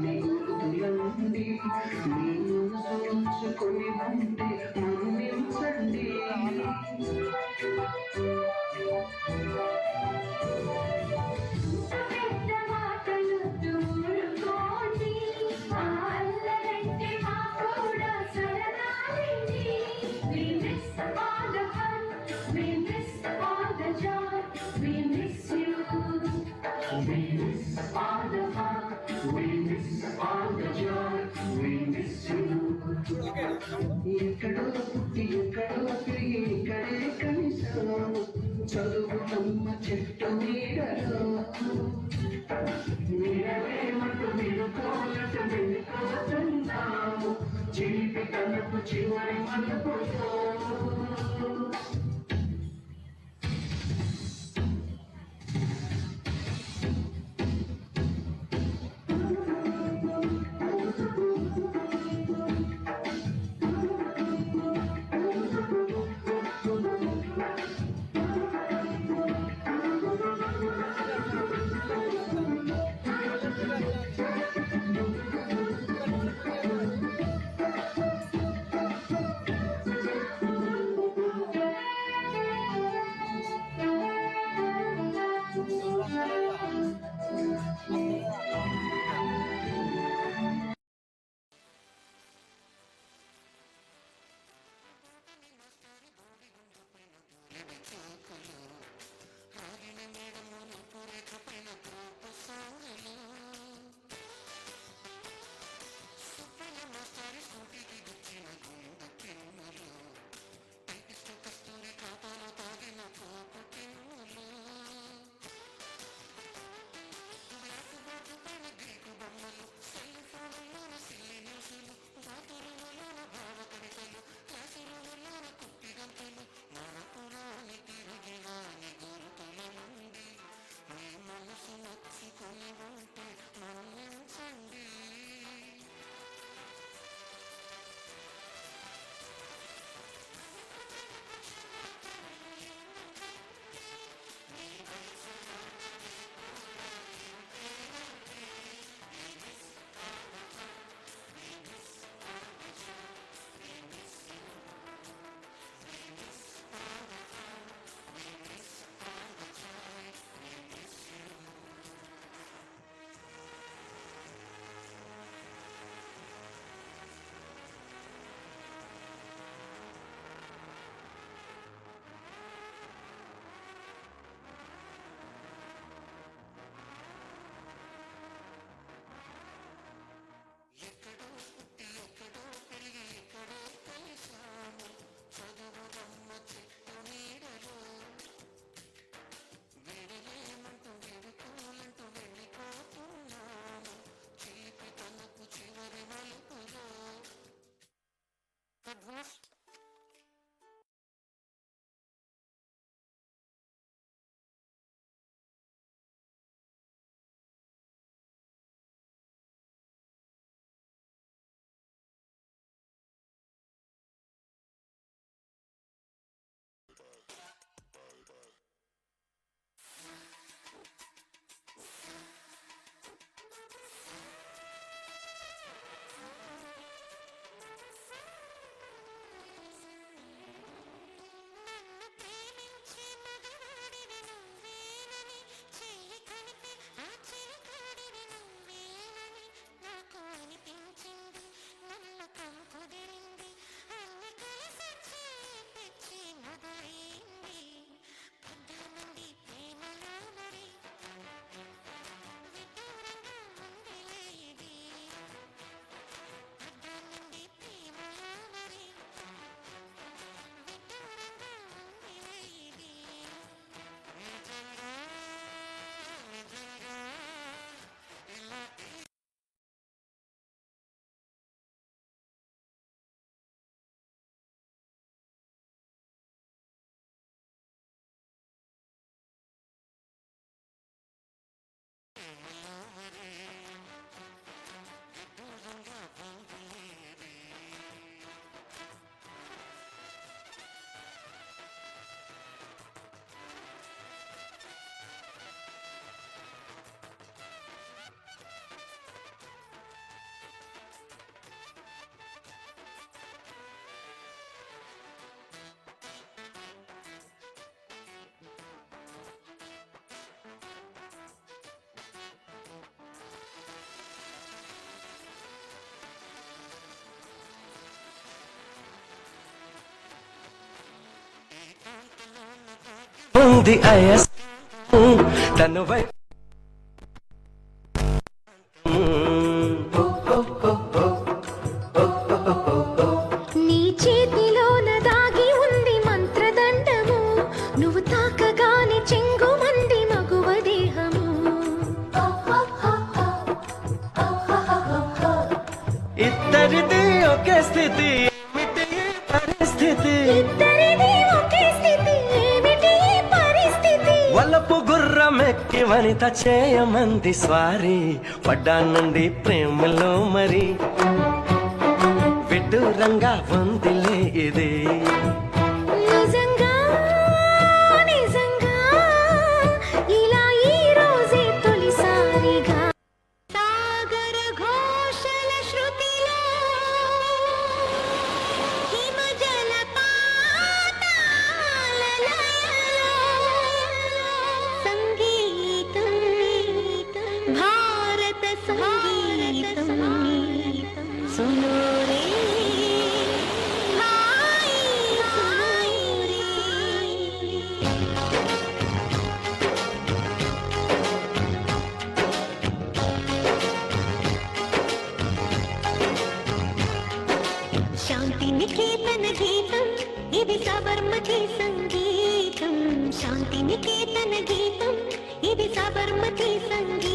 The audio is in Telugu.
నీ గుర్తులండి నీ మనసు ఉంచుకొని ఉంటే మన్నించండి We miss all the fun, we miss ఉంది అయస్ తను వైపు నీ చేతిలోన దాగి ఉంది మంత్రదండము నువ్వు తాకగానే చెంగుమంది మగువ దేహము ఇద్దరిది ఒకే స్థితి ఏమిటి పరిస్థితి ఇద్దరిది ఒకే స్థితి ఏమిటి పరిస్థితి వలపు గుర్రమెక్కి వనిత చేయమంది స్వారీ పడ్డానండి ప్రేమలో మరి విడ్డూరంగా ఉందిలే ఇది నిజంగా నిజంగా ఇలా ఈ రోజే తొలిసారిగా సాగర ఘోషల శృతిలో హిమజల పాతాల లయలో సంగీతం భారత సంగీతం సునో రే హాయ్ హాయ్ రే శాంతి నికేతన గీతం ఇది సబర్మతి సంగీతం శాంతి నికేతన గీతం ఇది సబర్మతి సంగీతం